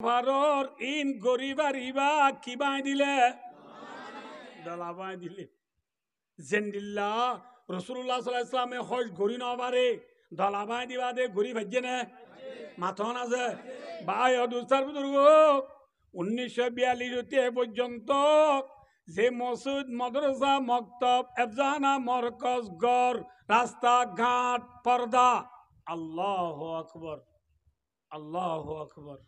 ভারর in গরিবার ইবা কি by দিলে দলা বাই দিলে জেন্দিল্লা রসুল্লাহ সাল্লাল্লাহু আলাইহি ওয়াসাল্লামে হজ গরি নবারে দলা বাই দিবা দে গরি ভাজ্যে না মাথন আছে ভাই দুস্তার বুজুর্গ 1942 পর্যন্ত যে মসজিদ মাদ্রাসা মক্তব এফজানা মরকজ গড় রাস্তা ঘাট পর্দা আল্লাহু আকবার আল্লাহু আকবার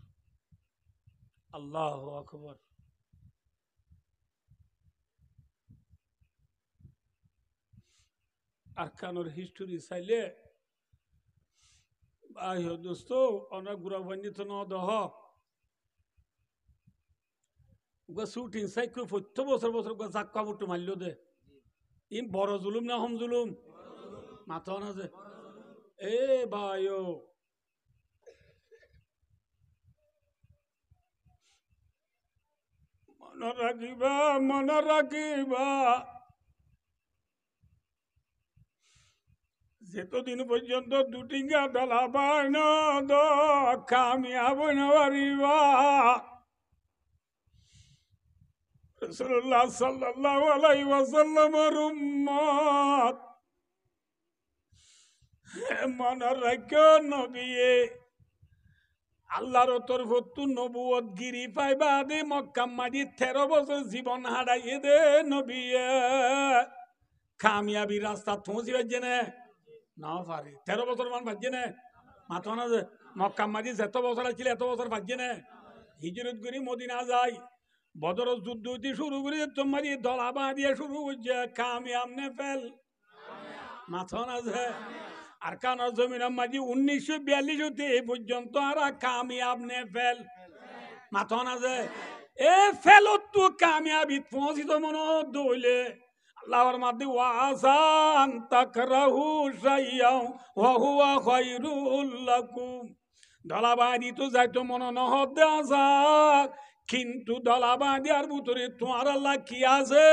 আল্লাহু আকবার আরকানোর হিস্টোরি চাইলে ভাই দোস্ত অনেক গুড়া বন্দিত ন দহ শুটিং সাইকেল 70 বছর বছর জাক্কা বুট্টু মারল দে ইম বড় জুলুম না হম জুলুম মাথা না যে এ ভাই মনে রাখিবা যেতদিন পর্যন্ত দুটিঙ্গা ডালা বাই না কামিয়াব নারিবা রাসূলুল্লাহ সাল্লাল্লাহু আলাইহি ওয়াসাল্লামের উম্মত মনে রাখো নবী আল্লাহর তরফত নবুয়ত গিরি পাইবা দে মক্কা মাঝি 13 বছর জীবন হারাইয়ে দে নবী কামিয়াবি রাস্তা পৌঁছি বাজে না পারে 13 বছর মান বাজে না মাথা না যে মক্কা মাঝি যত বছর ছিল এত বছর বাজে না হিজরত করি মদিনা যায় বদর যুদ্ধ হইতে শুরু করে তোমারি দলাবা দিয়ে শুরু হচ্ছে কামিয়াব নে ফেল মাথা না যে আর কানার জমিন মাঝি 1942 হতে এই পর্যন্ত আর কামিয়াব নে ফেল মাথা না যে এ ফেলত তো কামিয়াবি পৌঁছিত মনে দইলে আল্লাহর মাঝে ওয়াসান তাকরাহু শাইয়াও ওয়া হুয়া খায়রুল লাকুম দলাবাদি তো যাইতো মনে নহদ আসা কিন্তু দলাবাদি আর ভিতরে তোমার আল্লাহ কি আছে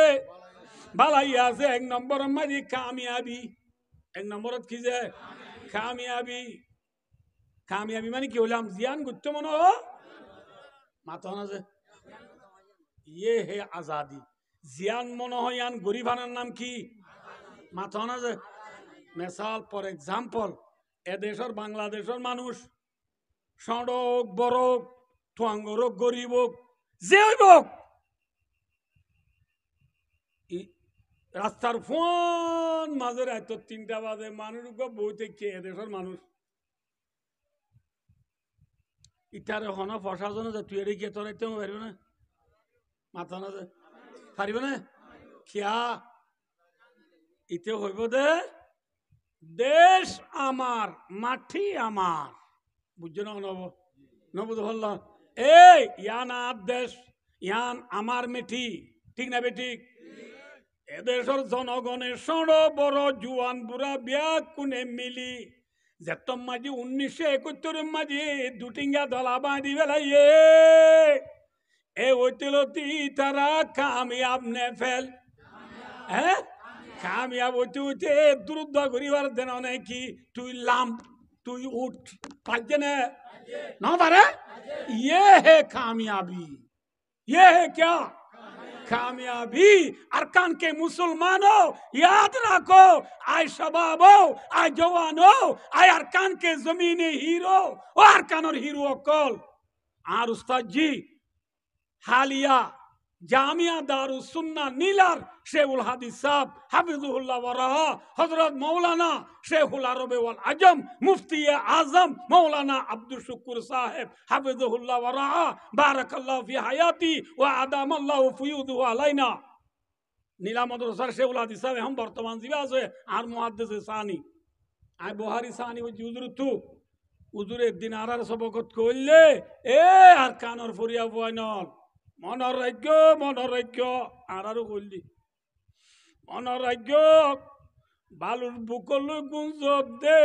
বালাই আছে 1 নম্বর মাঝে কামিয়াবি 1 নম্বরত কি যে কামিয়াবি কামিয়াবি মানে কি হলাম জিয়ান করতে মনে মাথা না যে ইয়ে হে আজাদি জিয়ান মনে হয় আন গরিবানের নাম কি মাথা না যে মিসাল ফর এক্সাম্পল এ দেশের বাংলাদেশের মানুষ সড়ক বড়ক তুয়াঙ্গর গরিব যে হইব রাস্তার ফোন মাঝে রাত 3টা বাজে মানুষ বইতে কে দেশের মানুষ ইটারে হন প্রশাসন যে তুই এড়ে কে তোরাইতে পারবে না মাথা না যে পারিব না কিয়া ইতে হইব দে দেশ আমার মাটি আমার বুঝছো না নব নবুঝ বললাম এই ইয়ান আর দেশ ইয়ান আমার মেঠি ঠিক না বেঠিক এদেশের জনগণের সড় বড় জুয়ান বুড়া বিয়া কোনে মিলি যেত মাঝি 1971 মাঝি দুটিঙ্গা দলা বাঁধি বেলাইয়ে এ ওইতিলতি তারা কামিয়াব নে ফেল হ্যাঁ কামিয়াব হইতে হইতে দ্রুত করিবার দেন নাকি তুই লাম তুই উঠ পারছে না পারে ये है कामयाबी ये है क्या कामयाबी अरकान के मुसलमानों याद रखो आए शबाबो आए जवानो आए अरकान के जमीनी हीरो और अरकान और हीरो कॉल आर उस्ताद जी हालिया जामिया दारुस सुन्ना नीलार शेखुल हादिस साहब हाफिजुहुल्लाह वरहा हजरत मौलाना शेखुल अरब वल अजम मुफ्ती आजम मौलाना अब्दुल शुक्र साहब हाफिजुहुल्लाह वरहा बारकल्लाहु फी हयाती व अदामल्लाहु फयुदहु अलैना नीला मदरसार शेखुल हादिस साहब हम वर्तमान जीवा আছে আর মুহাদ্দিস সানি আই বুখারী সানি ও হুজুর তু হুজুর একদিন আরার সবকত কইলে এ আর কানর ফরিয়া বয়নল মনোরাজ্য আরো বললি মনোরাজ্য বালুর বুকল গুঞ্জব দে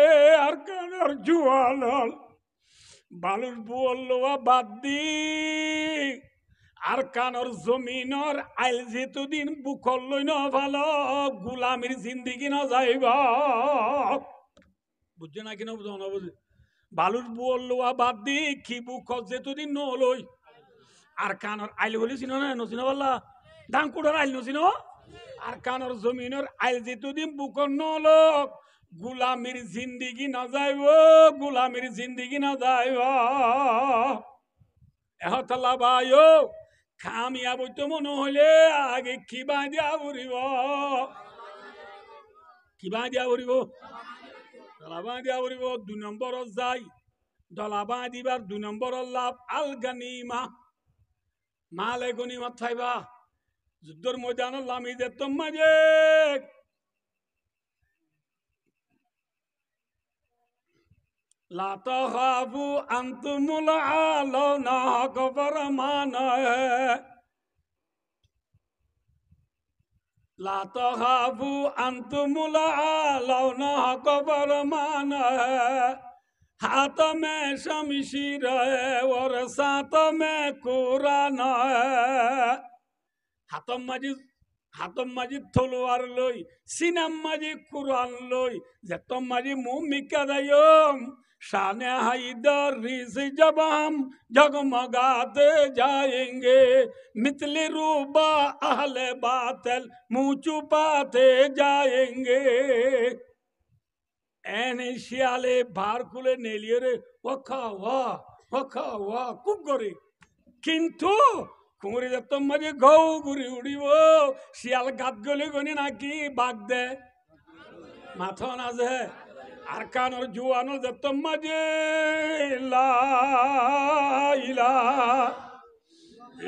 আর কানার জুয়াল বালুর বুয়ল্লোয়া বাদ দি আর কানর জমিনর আইল যেতদিন বুকল লই ন ভালো গুলামির জিন্দিগি না যাইবা বুঝছে না কিনা বুঝো না বুঝে বালুর বুয়র লোয়া বাদ দি কি বুক যেতদিন নলই আর কানর আইল বলি চিনো না নচিনো বললা ডাঙ্কুটার আইল নচিনো আর কানর জমিনের আইল যেতদিন বুকর নলক গুলামির জিন্দিগি না যাইব গুলামির জিন্দিগি না যাইব এহতলা ভাইও খামিয়াব তো মনে হইলে আগে কিবা দিয়া উড়িব কিবা দিয়া উড়িব দলাবা দিয়া উড়িব 2 নম্বরত যাই দলাবা দিবার 2 নম্বরর লাভ আল গানিমা মালে গনিমত থাইবা যুদ্ধর ময়দানত লামি যেতম মাঝে লা তাখাফু আনতুমুল আলাউনা কবর মানায় লা তাখাফু আনতুমুল আলাউনা কবর মানায় हाथ में शमशीर है और साथ में कुरान है हाथम माजी तलवार लई सिनाम माजी कुरान लई जतम माजी मुमिका दयम शाने हाइदर रिज जब हम जगमगाते जाएंगे मितले रूबा अहले बातिल मुँह छुपाते जाएंगे এনে শিয়ালে ভার খুলে নেলিয়ে রে ওখা ওয়া খুব করে কিন্তু কুমড়ি যেত মাঝে ঘৌ ঘুরি উড়িব শিয়াল গাত গলে গনি নাকি বাঘ দে মাথা না যে আর কানর জুয়ানো যেত মাঝে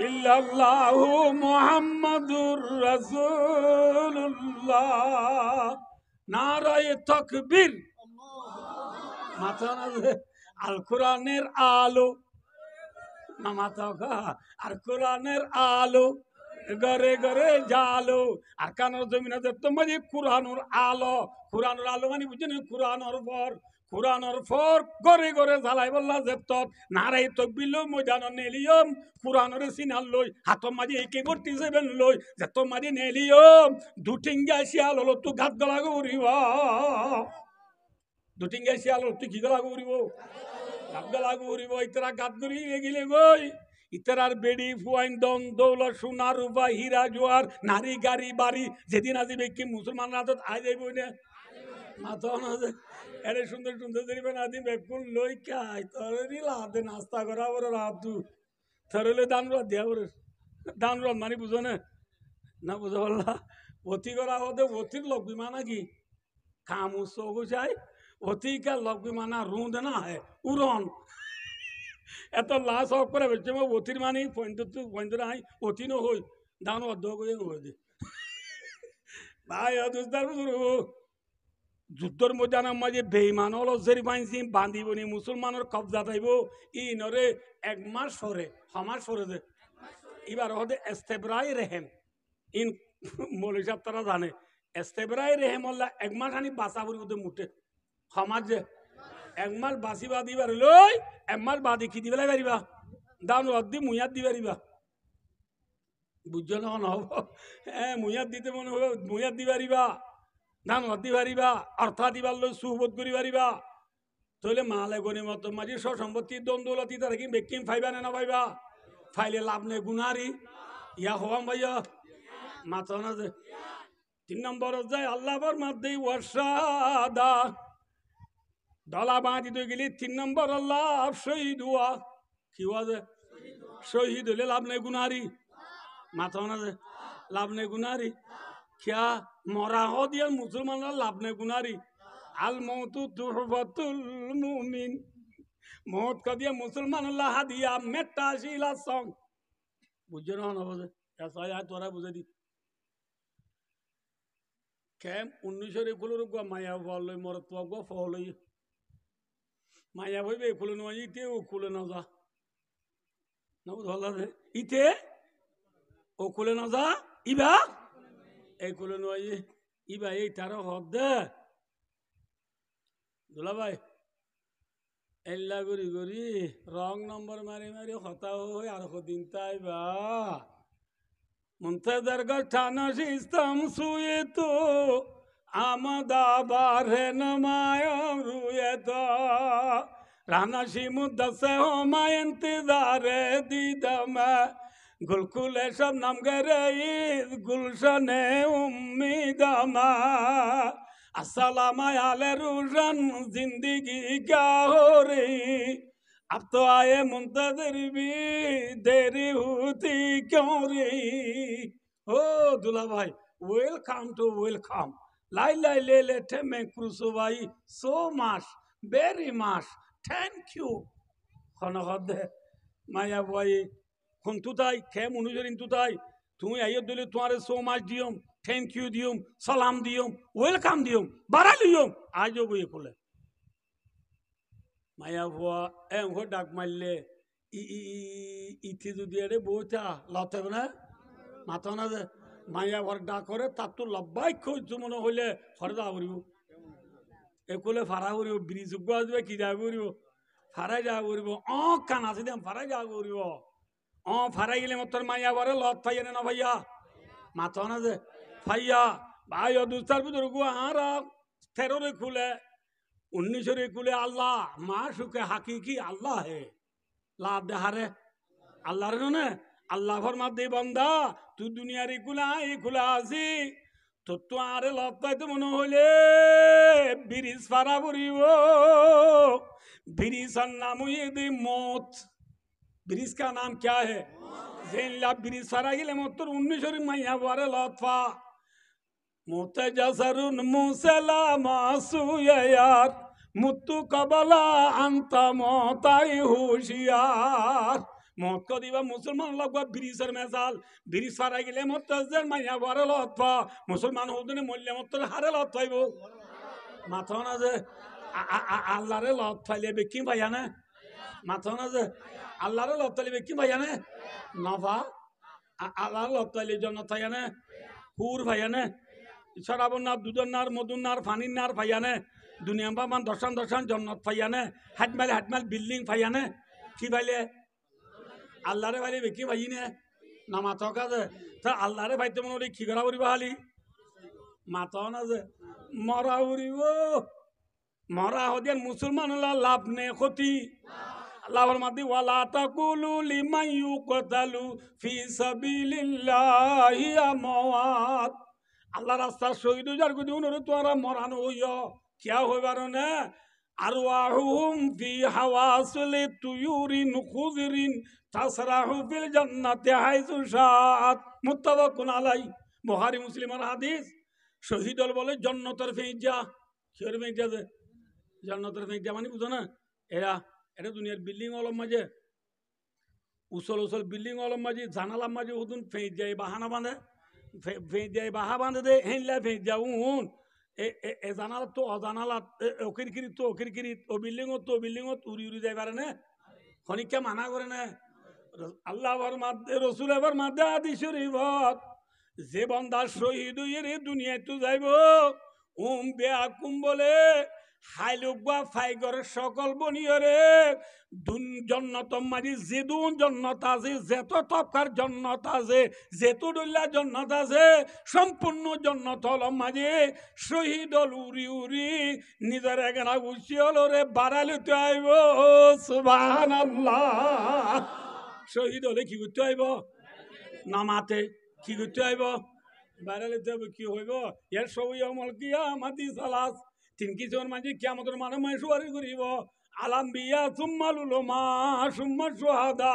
ইল্লাল্লাহু মুহাম্মাদুর রাসূলুল্লাহ নারায়ে তাকবীর মাথা না আল কোরআনের আলো না মাথা আর কোরআনের আলো ঘরে ঘরে জালো আর কানোর জমিনে তোমার কোরআনুর আলো মানে বুঝছেন কোরআনুর পর ঘরে ঘরে জ্বালাই বললা যেত নারাই তকবিল ময়দান নেলিয়ম কোরআনরে সিনাল লই হাতর মাঝে একে ভর্তি যাবেন লই যেত মাঝে নেলিয়ম দুটিঙ্গা শিয়াল হলো তু ঘাত গলা গৌরিব দুটিঙ্গা শিয়াল হলো তুই কি গলা গৌরিব ঘাত গলা গৌরিব ইতারা ঘাত গড়ি গেলে গই ইতারার বেড়ি ফুয়াইন দন দৌলত সোনা রূপা হীরা জোয়ার নারী গাড়ি বাড়ি যেদিন আসবে কি মুসলমান রাতত আই যাইব না মাথা না এরে সুন্দর সুন্দর দিবেন আদি বেকুল লই কাই তরি লাদে নাস্তা করা বড় রাত তু থরলে দান র দেয়া বড় দান র মানে বুঝো না বুঝো বললা অতি করা হতে অতির লোক বিমানা কি খামু সগু চাই অতি কা লোক বিমানা রুঁদ না হয় উড়ন এত লাশ অফ করে বেচে অতির মানে পয়েন্ট নাই অতি ন হই দান অর্ধ করে হয়ে দে ভাই অদুস্তার যুদ্ধর ময়দানের মাঝে বেইমান হলো জেরি পাইছি বান্ধিবনি মুসলমানের কবজা থাইব ই নরে 1 মাস সরে সমাজ সরে দে এবার হতে এস্তেবরাই রেহেম ইন মৌলী সাহেব তারা জানে এস্তেবরাই রেহেম হল্লা 1 মাস আনি বাঁচা পড়ি ওদের মুঠে সমাজে 1 মাস বাঁচি বাদিবার লই 1 মাস বাদি কি দিবে পারিবা দাম রদ্দি মুইয়াত দিবে পারিবা বুঝছো না হব হ্যাঁ মুইয়াত দিতে মনে হবে মুইয়াত দিবে পারিবা ধান হতি পারিবা অর্থ দিবার লই সুবোধ করি পারিবা তাহলে মালে গনি মত মাঝি সম্পত্তি দ্বন্দ্বলতি তারা কি বেকিম ফাইবা না পাইবা ফাইলে লাভ নেই গুনারি ইয়া হওয়াম ভাইয়া মাথা না যে 3 নম্বর যায় আল্লাহর মধ্যে ওয়াসাদা দলা বাঁধিতে গেলি 3 নম্বর আল্লাহ শহীদ হওয়া কি হওয়া যে শহীদ হলে লাভ নেই গুনারি মাথা না যে লাভ নেই গুনারি क्या मरा हो दिया मुसलमान लाभ ने गुनारी अल मौतु तुहफतुल मुमिन मौत का दिया मुसलमान अल्लाह दिया मेटा शीला सॉन्ग बुझे ना बुझे ऐसा यार तोरा बुझे दी कैम 1921 रुक माया वाले मरत वागो फॉलो माया भाई बे खुले नवाई इते वो खुले ना जा ना बुझला दे इते ओ खुले ना जा इबा এই কুলে নয় ইবা এই তার হদে দুলা ভাই এল্লা গরি গরি রং নম্বর মারি মারি হতা হয়ে আর দিন তাইবা মুনতাজার গঠানো সিস্টেম সুয়ে তো আমদা বারে নমায় রুয়ে তো रानाशी मुद्दत से हो मैं इंतजार दीदम गुलकुल शबनम गरीब गुलशन उम्मीदमा अस्सलाम आले रूशन जिंदगी क्या हो रही अब तो आए मुंतजर भी देरी होती क्यों रही ओ दुला भाई वेलकम टू वेलकम लाई लाई ले लेते मैं क्रूसो भाई so much very much thank you খনখদ মায়া ভাই কোন তুতাই কে মনুজরিন তুতাই তুমি আইয় দিলে তোমারে সো মাচ দিয়ম থ্যাংক ইউ দিয়ম সালাম দিয়ম ওয়েলকাম দিয়ম বাড়ালিয়ম আজও বই খুলে মায়া ভুয়া হো ডাক মারলে ইতি যদি এরে বউটা লতে না মাথা না যে মায়া ভর ডাক করে তার তো লব্বাই খুঁজ মনে হইলে হরদা করিব একুলে ফারা করিব ব্রিজ উগ আসবে কি যা করিব ফারাই যা করিব কান আছে দেম ফারাই যা করিব ফারাই গেলে মতর মাইয়া বরে লত ফাইয়া না ভাইয়া মাথা না যে ফাইয়া ভাই দুস্তার ভিতর গু আর তেরোরে খুলে 1900 খুলে আল্লাহ মা সুখে হাকিকি আল্লাহ হে লাভ দেহারে আল্লাহর নে আল্লাহ ফরমাত দে বান্দা তুই দুনিয়ার খুলা আছি তো আরে লত পাইতে মনে হইলে ব্রিজ ফারা পড়িব ब्रिजर नाम ये मौत ब्रिज का नाम क्या है जेनला ब्रिज फरा गले मत 1900 माइया बारे लतफा मोते जसरुन मुसला मासु यार मुत्तु कबला अंत मोताई होशियार मौत को दिवा मुसलमान लगवा ब्रिजर मिसाल ब्रिज फरा गले मत जर माइया बारे लतफा मुसलमान होदने मूल्य मत हारे लतफाइबो माथा ना जे আল্লাহরে লত ফাইলে বেকি ভাইয়া না মাথা না যে আল্লাহরে লত ফাইলে বেকি ভাইয়া না নফা আল্লাহর লত ফাইলে জন্য থাইয়া না হুর ভাইয়া না সরাবন নার দুধন নার মধুর নার ফানির নার ভাইয়া না দুনিয়া বামান দশান জন্নত ভাইয়া না হাটমাল বিল্ডিং ভাইয়া না কি ভাইলে আল্লাহরে ভাইলে বেকি ভাই না না মাথা কাজে তা আল্লাহরে ভাইতে মনে কি করা করিবা হালি মাথা না যে মরা উড়িব মরা হদিয়ান মুসলমান লাভ নে ক্ষতি আল্লাহর মাদি ওয়ালা তাকুলু লিমান ইউকতালু ফি সাবিলিল্লাহি আমওয়াত আল্লাহ রাস্তা শহীদ যার কদি অনুরোধ তোরা মরানো হইয়া কিয়া হইবার না আরওয়াহুম ফি হাওয়াসিল তুয়ুরিন খুযরিন তাসরাহু ফিল জান্নাতি হাইসু শাআত মুত্তাফাকুন আলাই বুখারী মুসলিমের হাদিস শহীদ বলে জান্নাতের ফেজা কির ফেজা জান্নাতের ফেজা মানে বুঝো না এরা এটা দুনিয়ার বিল্ডিং অলম মাঝে উসল বিল্ডিং অলম মাঝে জানালাম মাঝে হুদুন ফেজ যায় বাহানা বাঁধে ফেজ যায় বাহা বাঁধে দে হেনলা ফেজ যাও হুন এ জানালা তো অজানালা ওকিরকিরিত ও বিল্ডিংত উড়ি যাই পারে না খনিকা মানা করে না আল্লাহর মাধ্যমে রসুল এবার মাধ্যমে আদি শরীফত যে বন্দা শহীদ হইয়ে দুনিয়ায় তো যাইব বেয়া বলে হাইলুকবা ফাইগর সকল বনিয়রে জন্নত মারি যেদুন জন্নত আছে যেত তপকার জন্নত আছে যেত ডল্লা জন্নত আছে সম্পূর্ণ জন্নত হল মাঝে শহীদ হল উড়ি নিজের এখানে উচি হল রে বাড়ালিতে আইব সুবহানাল্লাহ শহীদ হলে কি করতে আইব নামাতে কি করতে আইব বাড়ালিতে কি হইব এর সবই অমল কিয়া মাতি সালাস তিন কিছুর মাঝে কিয়ামতের মানে সুয়ারি করিব আলাম্বিয়া সুম্মাল উলামা সুম্মা শুহাদা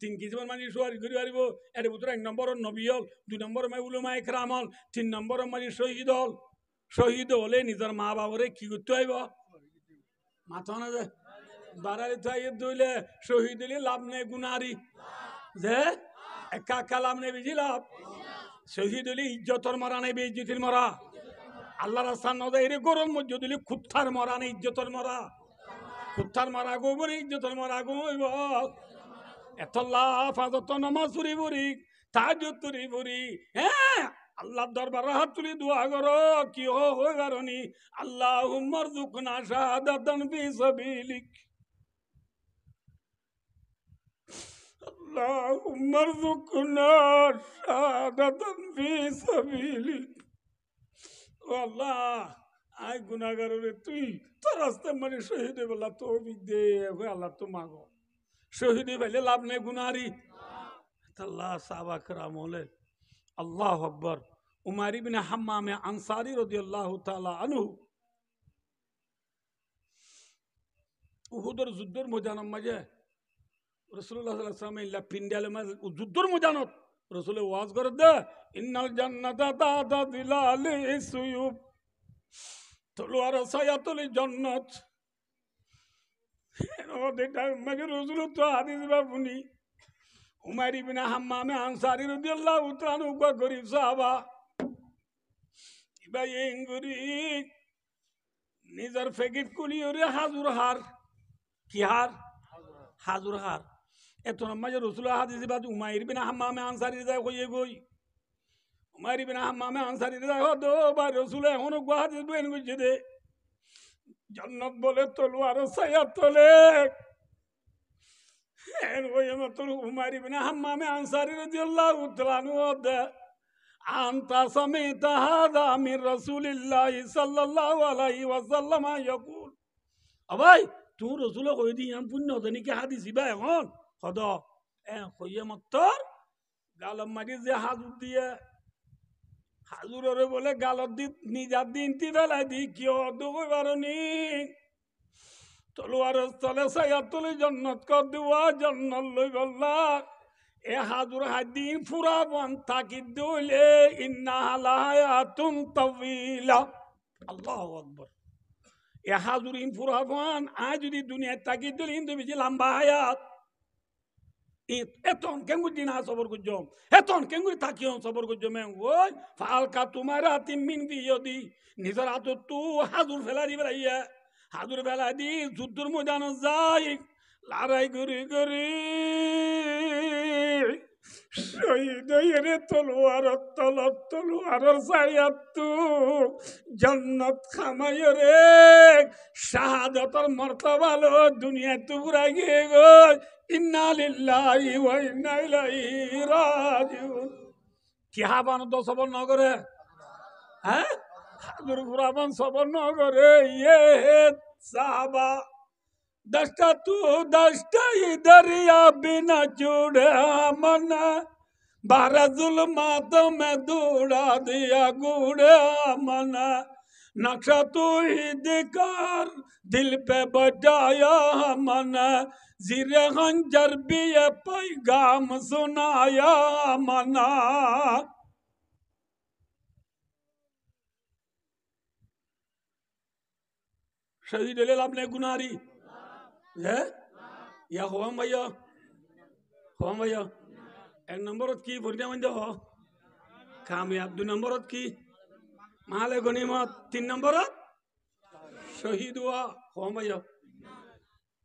তিন কিছুর মাঝে সুয়ারি করি পারিব এর ভিতরে 1 নম্বর নবী হল 2 নম্বর উলামা ইকরাম হল 3 নম্বর মাঝে শহীদ হলে নিজের মা বাবারে কি করতে হইব মাথা না যে বাড়ালি থাই দইলে শহীদ হলে লাভ নেই গুনারি যে একা লাভ নেই বেশি লাভ শহীদ হলে ইজ্জতর মরা নেই বেইজ্জতির মরা আল্লাহ রাস্তা নদে এর গরম মধ্যে দিলে খুত্থার মরা নেই ইজ্জতর মরা গোবর ইজ্জতর মরা গইব এতল্লা ফাজত নামাজ চুরি বুড়ি তাহাজ্জুদ চুরি বুড়ি হ্যাঁ আল্লাহর দরবারে হাত তুলি দোয়া করো কি হই গারনি আল্লাহুম্মা রযুকনা শাহাদাতান ফি সাবিলিক আল্লাহুম্মা রযুকনা শাহাদাতান ফি সাবিলিক আল্লাহ আয় গুনাহগার রে তুই তোর রাস্তা মানে শহীদ বলা তৌফিক দে আল্লাহ তো মাগো শহীদ ভাইলে লাভ নেই গুনারি আল্লাহ সাহাবা کرام বলে আল্লাহু আকবার উমর ইবনে হাম্মাম আনসারী রাদিয়াল্লাহু তাআলা আনহু উহুদের যুদ্ধের ময়দানের মাঝে রাসূলুল্লাহ সাল্লাল্লাহু আলাইহি ওয়াসাল্লাম ইল্লা পিন্ডালে মাঝে যুদ্ধের ময়দানত রাসূলে ওয়াজ করে দে ইন্নাল জান্নাতা তাতা দিলালি সুয়ুব তলোয়ার ছায়াতলে জান্নাত ওদেরটা মাঝে রাসূল তো হাদিস বাবুনি উমর ইবনে হাম্মাম আনসারী রাদিয়াল্লাহু তাআলা আনহু গরিব সাহাবা ইবা ইংগুরি নিজের ফেকিট কুলিয়রে হাজুর হার কি হার হাজুর হার এত মাঝে রাসূল হাদিস বাদ উমর ইবনে হাম্মাম আনসারী যায় কইয়ে গই উমর ইবনে হাম্মাম আনসারী যায় হদো বা রাসূল এখন গো হাদিস বেন কইছে দে জান্নাত বলে তলোয়ার ছায়া তলে এন ওই মত উমর ইবনে হাম্মাম আনসারী রাদিয়াল্লাহু তাআলা আনহু আনতা সামিতা হাযা মির রাসূলিল্লাহ সাল্লাল্লাহু আলাইহি ওয়াসাল্লাম ইয়াকুল আবাই তুই রাসূল কই দি আম পুণ্য জানি কি হাদিস ইবা এখন হদ কইয়ে মতর গালম মারি যে হাজুর দিয়ে হাজুরে বলে গালত দি নিজার দিন তি ফেলাই দি কিয় দুই বারনি তলোয়ার তলে ছায়া তলে জান্নাত কর দেওয়া জান্নাত লই গল্লা এ হাজুর হাদিন ফুরা বন তাকি দইলে ইন্না হালায়াতুন তাওয়িলা আল্লাহু আকবার এ হাজুর ইন ফুরা বন আজ যদি দুনিয়া তাকি দইলে ইন বেশি লম্বা হায়াত এতন কেঙ্গুর দিন সবর করজম এতন কেঙ্গুর তাকিও সবর করজম ওই ফালকা তোমার হাতিম মিন বিয়দি নিজের হাত তু হাজুর ফেলা দি বেড়াইয়া হাজুর ফেলা দি যুদ্ধর ময়দান যাই লড়াই করি করি শহীদ রে তলোয়ার তলত তলোয়ার ছায়াতু জান্নাত খামাই রে শাহাদাতের মর্তবা লো দুনিয়া তো পুরা গিয়ে গই ইন্না লিল্লাহি ওয়া ইন্না ইলাইহি রাজিউন কি হাবান তো সবর নগরে হ্যাঁ হাজুর ফুরাবান সবর নগরে ইয়ে সাহাবা दस्ता तू दस्ता ही दरिया बिना जुड़े मना बारह जुल्मातों में दौड़ा दिया गुड़े मना नक्शा तू ही दिकार दिल पे बजाया मना जीरे खंजर भी ये पैगाम सुनाया मना शहीद ले आपने गुनारी या होम भैया एक नंबर की बुढ़िया मंजो हो कामयाब दो नंबर की माले गनीमत तीन नंबर शहीद हुआ होम भैया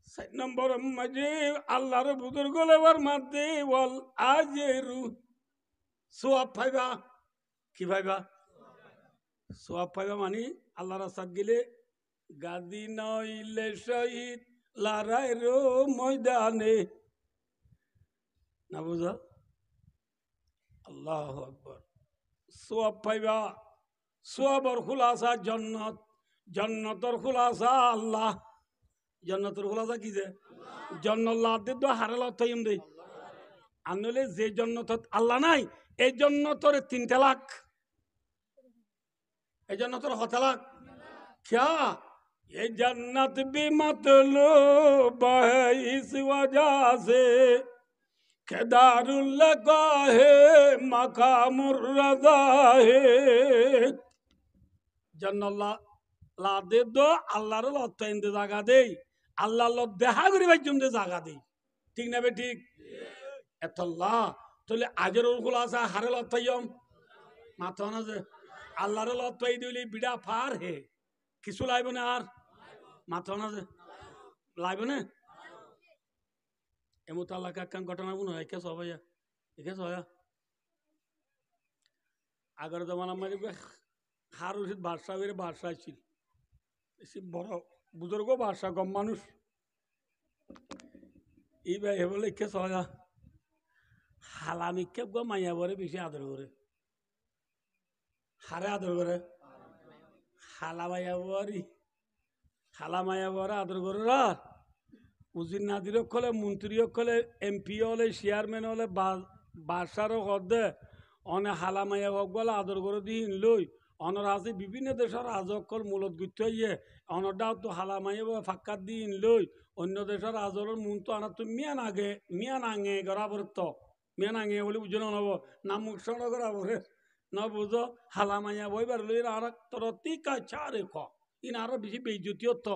सात नंबर मजे अल्लाह रे बुजुर्ग लेवर माते वल आजेरु सोआब फाइबा की फाइबा सोआब फाइबा मानी अल्लाह रा साथ गिले गादी नइले शहीद লড়াই রো ময়দানে না বুঝা আল্লাহু আকবার সওয়াব পাইবা সওয়াবের খুলাসা জান্নাত জান্নাতের খুলাসা আল্লাহ জান্নাতের খুলাসা কি যে জান্নাত লাদে তো হারালা তাইম দে আনলে যে জান্নাত আল্লাহ নাই এই জান্নাতের 3 তালাক এই জান্নাতের কত তালাক क्या ये जन्नत भी मतलूब है इस वजह से कि दारुल्लका है मकामुर रज़ा है जन्नत ला दे दो अल्लाह रे लत इंदे जागा दे अल्लाह लत দেখা করি বাইজুম দে জায়গা দে ঠিক না বে ঠিক এতল্লাহ তাহলে আজের খুলাসা হারে লত তাইম মাথা না যে আল্লাহর লত তাই দিলি বিড়া ফার হে কিছু লাইব না আর মাথা না যে লাইব না এমত আল্লাহ কাকান ঘটনা মনে হয় কে সবাইয়া একে সয়া আগের জমানা মানে হার উচিত বাদশাহ বেড়ে বাদশাহ ছিল বেশি বড় বুজুর্গ বাদশাহ কম মানুষ এই ভাই বলে কে সয়া হালামি কে গো মাইয়া বরে বেশি আদর করে হারে আদর করে হালামাইয়া বাড়ি হালামাইয়া বাড়া আদর করে উজির নাদির হলে মন্ত্রী হলে এমপি হলে চেয়ারম্যান হলে বাসারও হদে অনে হালামাইয়া হক বলে আদর করে দিন লই অনর আছে বিভিন্ন দেশের রাজকল মূলত গুতে ইয়ে অনরটাও তো হালামাইয়া ফাক্কাত দিন লই অন্য দেশের রাজরের মন তো আনা তো মিয়ান আঙে গড়াবরত মিয়ান আঙে বলে বুঝে নব নাম মুখ সড় গড়াবরে ন বুঝো হালামাইয়া বইবার লই আর তোর টিকা চারে খ ইন আরো বেশি বেইজ্জতি হতো